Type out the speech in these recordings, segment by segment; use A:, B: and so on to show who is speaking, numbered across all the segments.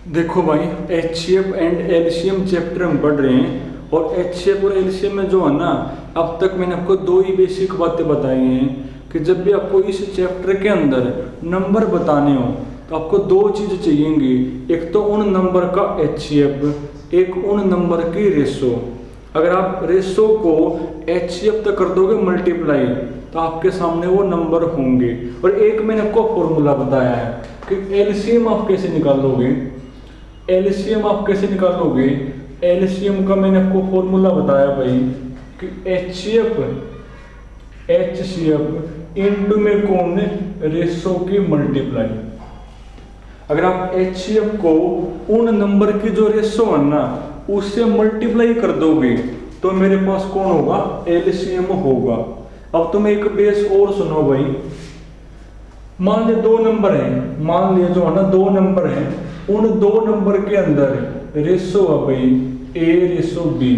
A: देखो भाई, HCF and LCM chapter हम पढ़ रहे हैं और एचसीएफ और एलसीएम में जो है ना, अब तक मैंने आपको दो ही बेसिक बातें बताई हैं कि जब भी आपको इस चैप्टर के अंदर नंबर बताने हो तो आपको दो चीज़ चाहिएंगी। एक तो उन नंबर का एचसीएफ, एक उन नंबर की रेशो। अगर आप रेशो को एचसीएफ तक कर दोगे मल्टीप्लाई तो आपके सामने वो नंबर होंगे। और एक मैंने आपको फॉर्मूला बताया है कि एलसीएम आप कैसे निकालोगे। एलसीएम आप कैसे निकालोगे? एलसीएम का मैंने आपको फॉर्मूला बताया भाई कि एचसीएफ इनटू में कौन रेशो की मल्टीप्लाई। अगर आप एचसीएफ को उन नंबर की जो रेशो है ना उससे मल्टीप्लाई कर दोगे तो मेरे पास कौन होगा? एलसीएम होगा। अब तुम एक बेस और सुनो भाई, मान लिया दो नंबर है, मान लिया जो है ना दो नंबर है, उन दो नंबर के अंदर रेशो है भाई ए रेशो बी।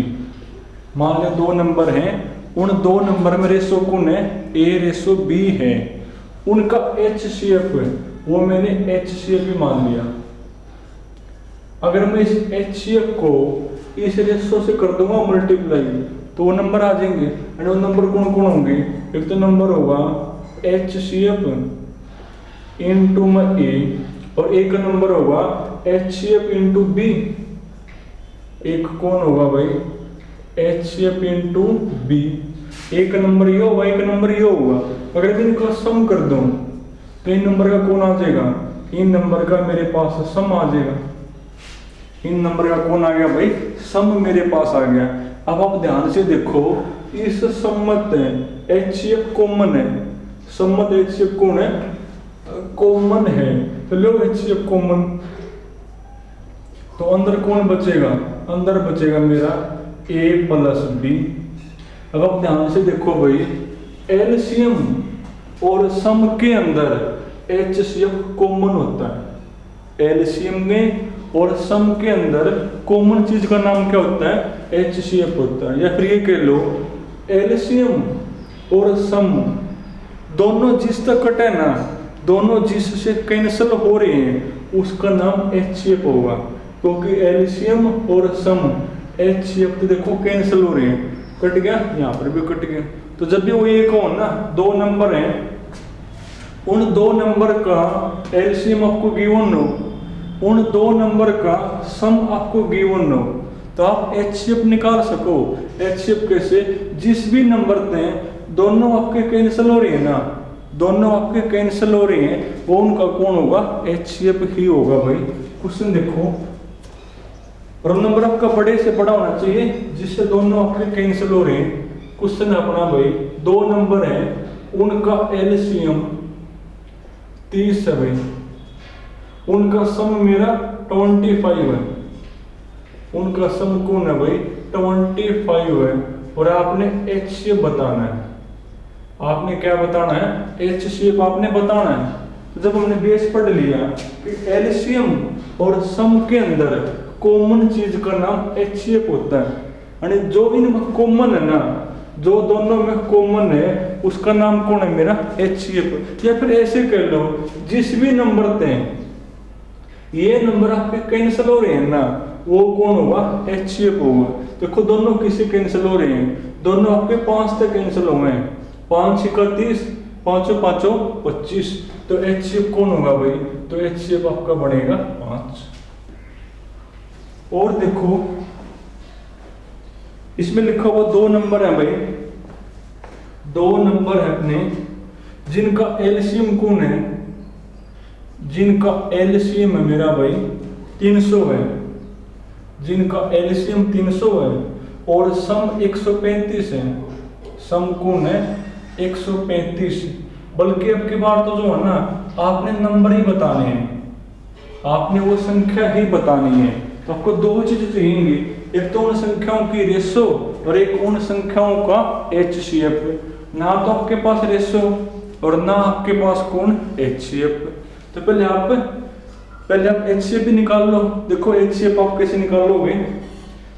A: मान लिया दो नंबर हैं, उन दो नंबर में रेशो कौन है? ए रेशो बी है। उनका एचसीएफ वो मैंने एचसीएफ ही मान लिया। अगर मैं इस एचसीएफ को इस रेशो से कर दूंगा मल्टीप्लाई तो वो नंबर आ जाएंगे। और वो नंबर कौन कौन होंगे? एक तो नंबर होगा एचसीएफ इंटू में ए और एक नंबर होगा एचसीएफ इंटू बी। एक कौन होगा भाई? HCF into b. एक नंबर ये होगा, एक नंबर ये होगा। अगर इनका सम कर दूं तो इन नंबर का कौन आ जाएगा? इन नंबर का मेरे पास सम आ जाएगा। इन नंबर का कौन आ गया भाई? सम मेरे पास आ गया। अब आप ध्यान से देखो, इस सम्मत एचसीएफ कॉमन है। सम्मत एचसीएफ कौन है? कॉमन है। तो लो एचसीएफ कॉमन, तो अंदर कौन बचेगा? अंदर बचेगा मेरा ए प्लस बी। अब आप ध्यान से देखो भाई, एलसीएम और सम के अंदर एचसीएफ कॉमन होता है। एलसीएम में और सम के अंदर कॉमन चीज का नाम क्या होता है? एचसीएफ होता है। या फिर ये कह लो, एलसीएम और सम दोनों जिस तक कटे ना, दोनों जिससे कैंसिल हो रहे हैं उसका नाम एचसीएफ होगा। क्योंकि एलसीएम और सम एचसीएफ तो देखो कैंसिल हो रहे हैं, कट गया, यहाँ पर भी कट गया। तो जब भी वो एक हो ना, दो नंबर हैं, उन दो नंबर का एलसीएम आपको गिवन हो, उन दो नंबर का सम आपको गिवन हो, तो आप एचसीएफ निकाल सको। एचसीएफ कैसे? जिस भी नंबर थे दोनों आपके कैंसिल हो रही है ना, दोनों आपके कैंसिल हो रहे हैं, वो उनका कौन होगा? एचसीएफ ही होगा भाई। क्वेश्चन देखो, रोल नंबर आपका बड़े से बड़ा होना चाहिए जिससे दोनों आपके कैंसिल हो रहे हैं। क्वेश्चन अपना भाई, दो नंबर हैं, उनका एलसीएम 30 है भाई, उनका सम मेरा 25 है। उनका सम कौन है भाई? 25 है। और आपने एचसीएफ बताना है। आपने क्या बताना है? एचसीएफ आपने बताना है। तो जब हमने बेस पढ़ लिया कि एलसीएम और सम के अंदर कॉमन चीज का नाम एचसीएफ होता है, यानी जो इनमें कॉमन है ना, जो दोनों में कॉमन है उसका नाम कौन है? मेरा एचसीएफ। या फिर ऐसे कह लो, जिस भी नंबर थे ये नंबर आपके कैंसिल हो रहे हैं ना, वो कौन होगा? एचसीएफ होगा। देखो दोनों किसी कैंसिल हो रहे हैं, दोनों आपके 5 तक कैंसिल हुए हैं। 5 × 30, 5 × 5 = 25। तो एचसीएफ कौन होगा भाई? तो एचसीएफ आपका बनेगा 5। और देखो इसमें लिखा हुआ दो नंबर है भाई, दो नंबर है अपने जिनका एलसीएम कौन है? जिनका एलसीएम है मेरा भाई 300 है, जिनका एलसीएम 300 है और सम 135 है। सम कौन है? 135। बल्कि अब की बार तो जो है ना, आपने नंबर ही बताने हैं, आपने वो संख्या ही बतानी है। तो आपको दो चीज चाहिए, एक तो उन संख्याओं की रेशो और एक उन संख्याओं का एचसीएफ। ना तो आपके पास रेशो और ना आपके पास कौन? एचसीएफ। तो पहले आप एचसीएफ भी निकाल लो। देखो एचसीएफ आप कैसे निकालोगे?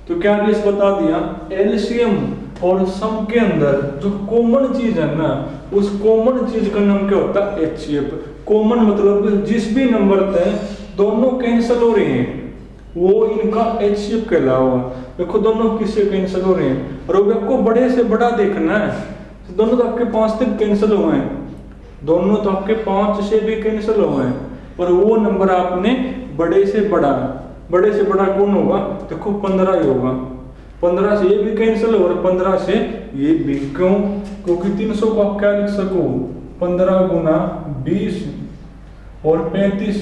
A: तो क्या बेस बता दिया, एलसीएम और सम के अंदर जो कॉमन चीज है ना, उस कॉमन चीज का नाम क्या होता है? एचसीएफ। कॉमन मतलब जिस भी नंबर थे दोनों कैंसिल हो रहे हैं, वो इनका HCF कहलावा। देखो दोनों किससे कैंसिल हो रहे हैं, और अब आपको बड़े से बड़ा देखना है। तो दोनों तो आपके 5 तक कैंसिल हुए हैं, दोनों तो आपके 5 से भी कैंसिल हुए हैं, और वो नंबर आपने बड़े से बड़ा कौन होगा, देखो 15 ही होगा। 15 से ये भी कैंसिल हो, और 15 से ये भी। क्यों? क्योंकि 300 को आप क्या लिख सको, 15 गुना 20 और 35,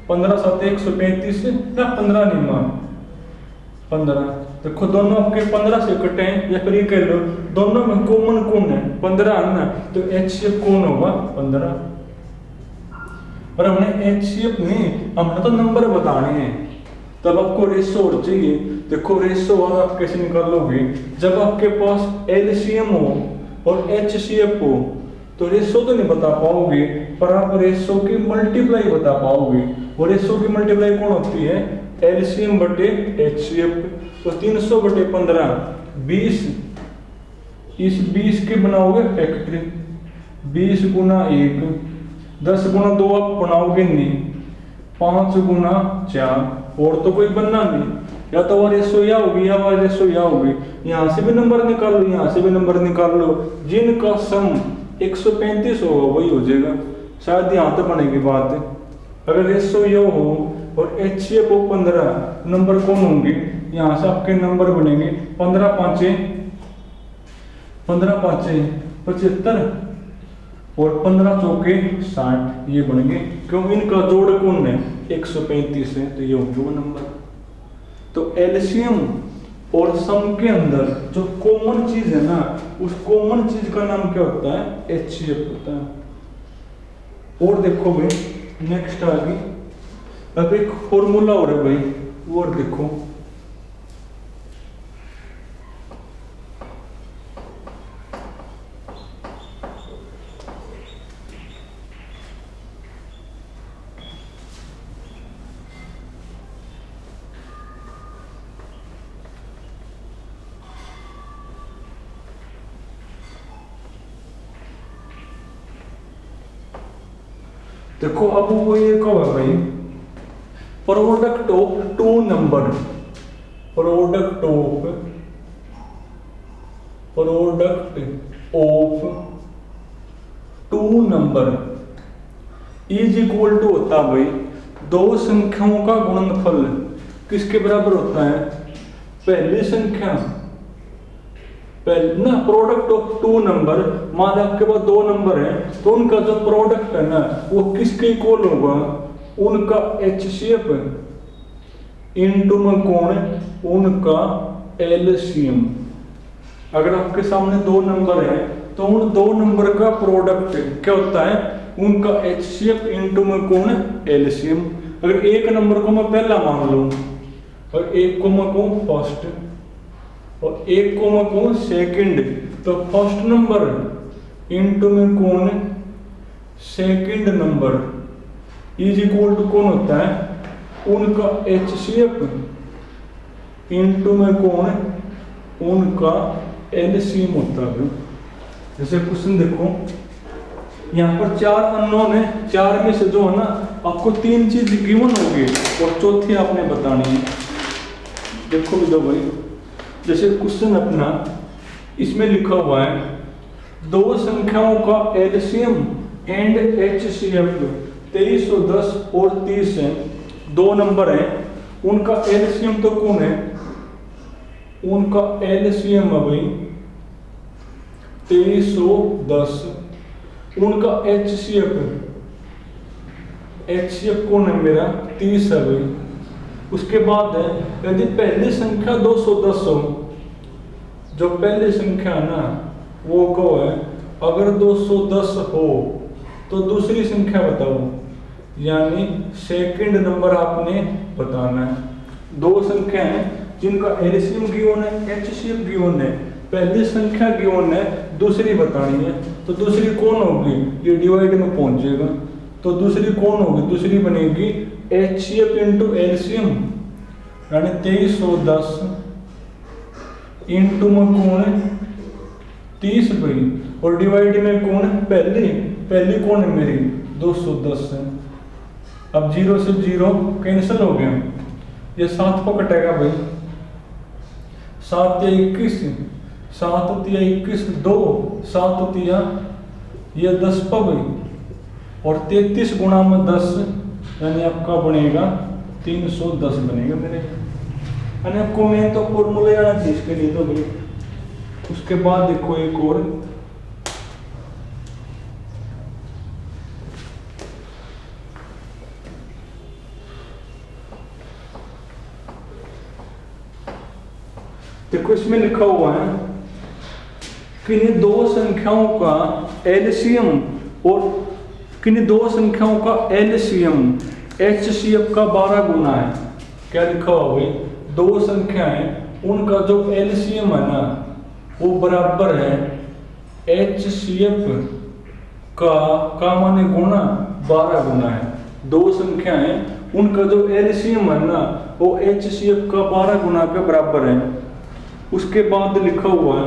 A: 15 7 135 या 15 निमा 15। देखो दोनों आपके 15 से कटे हैं, या फिर ये कह लो दोनों में कॉमन कौन है, 15 है ना, तो HCF कौन होगा, 15। और हमने HCF नहीं, हमने तो नंबर बताने हैं, तब आपको रेशो और चाहिए। देखो रेशो और आप कैसे निकालोगे, जब आपके पास LCM हो और HCF हो, तो रेशो तो नहीं बता पाओगे, पर आप रेशो की मल्टीप्लाई बता पाओगे। और रेशो की मल्टीप्लाई कौन होती है, LCM बटे HCF। तो 300 बटे 15 20, इस 20 के बनाओगे फैक्ट्री, 20 गुना 1, 10 गुना 2 आप बनाओगे नहीं, 5 गुना 4, और तो कोई बनना नहीं, या तो वो रेशो या होगी या वो रेशो या होगी। यहाँ से भी नंबर निकाल लो, यहाँ से भी नंबर निकाल लो, जिनका सम 135 होगा वही हो जाएगा। शायद यहाँ तक बनेगी बात। अगर रेशो यो हो और HCF हो 15, नंबर कौन होंगे, यहाँ से आपके नंबर बनेंगे 15 5 75 और 15 चौके 60, ये बनेंगे। क्यों? इनका जोड़ कौन है, 135 है, तो ये होंगे वो नंबर। तो LCM और सम के अंदर जो कॉमन चीज है ना, उस कॉमन चीज का नाम क्या होता है, HCF होता है। और देखो भाई नेक्स्ट आ गई, अब एक फॉर्मूला हो रहा है भाई, वो और देखो। देखो अब वो ये कब है भाई, product of 2 number, product of 2 number is equal to होता है भाई 2 संख्याओं का गुणनफल। किसके बराबर होता है, पहली संख्या, पहले ना प्रोडक्ट ऑफ 2 नंबर, मान आपके पास 2 नंबर है, तो उनका जो प्रोडक्ट है ना वो किसके इक्वल होगा, उनका HCF इनटू में कौन, उनका LCM। अगर आपके सामने 2 नंबर है तो उन 2 नंबर का प्रोडक्ट क्या होता है, उनका HCF इनटू में कौन, LCM। अगर एक नंबर को मैं पहला मान लूं और एक को मैं कहूं फर्स्ट और एक को मैं कहूं सेकंड, तो फर्स्ट नंबर इनटू में कौन, second number is equal to कौन होता है, उनका HCF इनटू में कौन, उनका LCM होता है। जैसे क्वेश्चन देखो, यहाँ पर 4 अननोन है, 4 में से जो है ना आपको 3 चीज गिवन होगी और चौथी आपने बतानी है। देखो भी दो भाई, जैसे क्वेश्चन अपना इसमें लिखा हुआ है 2 संख्याओं का LCM एंड HCF 2310 और 30 है, 2 नंबर है, उनका LCM तो कौन है, उनका LCM है भाई 2310, उनका HCF कौन है मेरा 30 है भाई। उसके बाद है यदि पहली संख्या 210 हो, जो पहली संख्या है ना वो को है, अगर 210 हो तो दूसरी संख्या बताओ, यानी सेकंड नंबर आपने बताना है। 2 संख्या है जिनका LCM गिवन है, HCF गिवन है, पहली संख्या गिवन है, दूसरी बतानी है, तो दूसरी कौन होगी, ये डिवाइड में पहुंच जाएगा, तो दूसरी कौन होगी, दूसरी बनेगी HCF इंटू LCM, यानी 2310 इंटू में कौन है 30 भाई, और डिवाइड में कौन है, पहली कौन है मेरी 210 है। अब 0 से 0 कैंसिल हो गया, ये 7 को कटेगा भाई, 7 या 21, 7 या 21 2, 7 या ये 10 पर भाई, और 33 गुणा में 10 यानी आपका बनेगा 310 बनेगा मेरे। यानी आपको मैं तो फॉर्मूला आना चाहिए इसके लिए तो भाई। उसके बाद देखो एक और, देखो इसमें लिखा हुआ है कि इन दो संख्याओं का एलसीएम और किन दो संख्याओं का एलसीएम एचसीएफ का 12 गुना है। क्या लिखा हुआ भाई, दो संख्याएं उनका जो एलसीएम है ना वो बराबर है एचसीएफ का माने गुना 12 गुना है। दो संख्याएं उनका जो एलसीएम है ना वो एचसीएफ का 12 गुना के बराबर है। उसके बाद लिखा हुआ है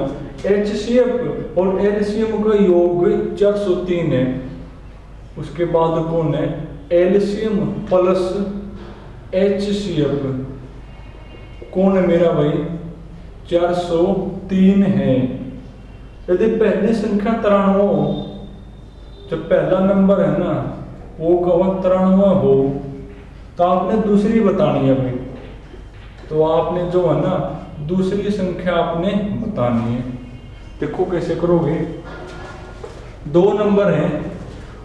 A: एचसीएफ और एलसीएम का योग 403 है। उसके बाद कौन है, एलसीएम प्लस एचसीएफ कौन है मेरा भाई, 403 है। यदि पहली संख्या 93 हो, जब पहला नंबर है ना वो कवा 93 हो, तो आपने दूसरी बतानी है भाई। तो आपने जो है ना दूसरी संख्या आपने बतानी है। देखो कैसे करोगे, दो नंबर हैं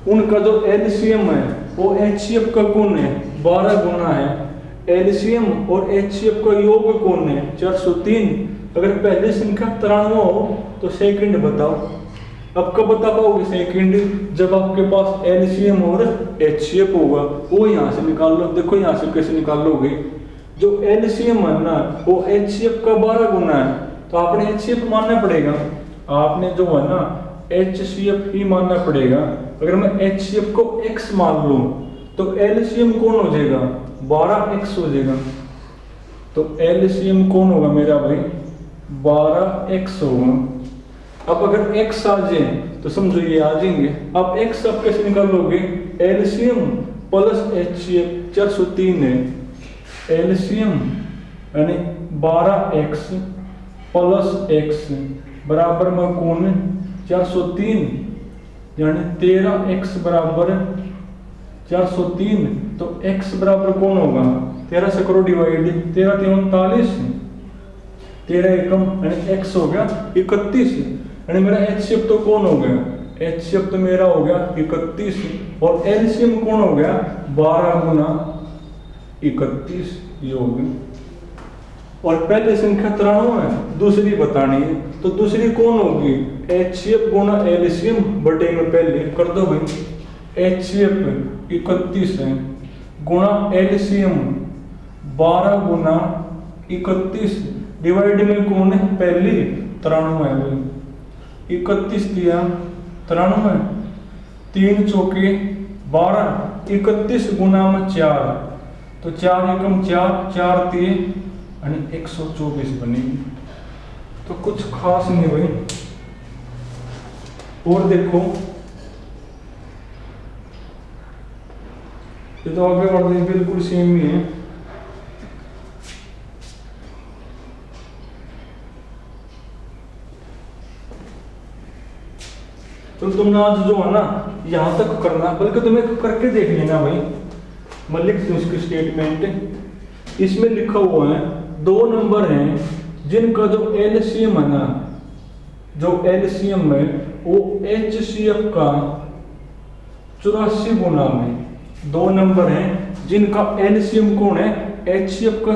A: उनका जो एलसीएम है वो एचसीएफ का कौन है, 12 गुना है। एलसीएम और एचसीएफ का योग कौन है, 403। अगर पहली संख्या 93 हो तो सेकंड बताओ। अब कब बता पाओगे सेकंड, जब आपके पास एलसीएम और एचसीएफ होगा। वो यहाँ से निकाल लो। देखो यहाँ से कैसे निकालोगे, जो एलसीएम है ना वो एचसीएफ का 12 गुना है, तो आपने एचसीएफ मानना पड़ेगा। आपने जो है ना एचसीएफ ही मानना पड़ेगा। अगर मैं एचसीएफ को x मान लूं तो एलसीएम कौन हो जाएगा, 12x हो जाएगा। तो एलसीएम कौन होगा मेरा भाई, 12x होगा। अब अगर x आ जाए तो समझो ये आ जाएंगे। अब x आप कैसे निकालोगे, एलसीएम प्लस एचसीएफ 403 है। एलसीएम यानी 12x प्लस x बराबर में कौन है, 403 यानी 13x बराबर 403। तो x बराबर कौन होगा, 13 से करो डिवाइड, 13 3 39, 13 एकम यानी x हो गया 31। यानी मेरा एचसीएफ तो कौन हो गया, एचसीएफ तो मेरा हो गया 31 और एलसीएम कौन हो गया, 12 गुना 31 योग। और पहले संख्या 93 है, दूसरी बतानी है। तो दूसरी कौन होगी, एचसीएफ गुना एलसीएम बटे में पहले कर दो भाई। एचसीएफ 31 है गुना एलसीएम 12 गुना 31 डिवाइड में कौन है, पहली 93 है भाई। 31 दिया 93, 3 चौके 12, 31 गुना में 4, तो 4 एकम 4, 4 3 यानी 124 बनेगी। तो कुछ खास नहीं भाई। और देखो ये तो आगे बढ़ रही बिल्कुल सेम ही है। तो तुमने आज जो है ना यहां तक करना, बल्कि तुम्हें करके देख लेना भाई। मैं लिख दूं इसकी स्टेटमेंट। इसमें लिखा हुआ है दो नंबर हैं जिनका जो एलसीएम है ना, जो एलसीएम है वो एचसीएफ का 84 गुना में। दो नंबर हैं जिनका एलसीएम कौन है, एचसीएफ का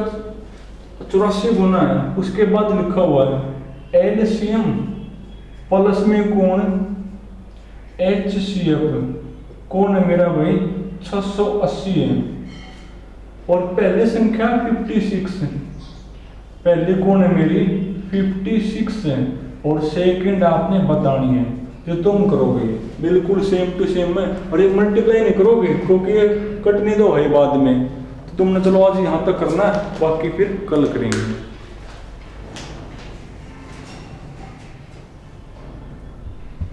A: 84 गुना है। उसके बाद लिखा हुआ है एलसीएम प्लस में कौन, एचसीएफ कौन है मेरा भाई, 680 है। और पहली संख्या 56 है, पहली कौन है मेरी 56 है। और सेकंड आपने बतानी है, जो तुम करोगे बिल्कुल सेम टू सेम है। और ये मल्टीप्लाई नहीं करोगे क्योंकि ये कटने दो है बाद में। तो तुमने चलो आज यहाँ तक करना है, बाकी फिर कल करेंगे।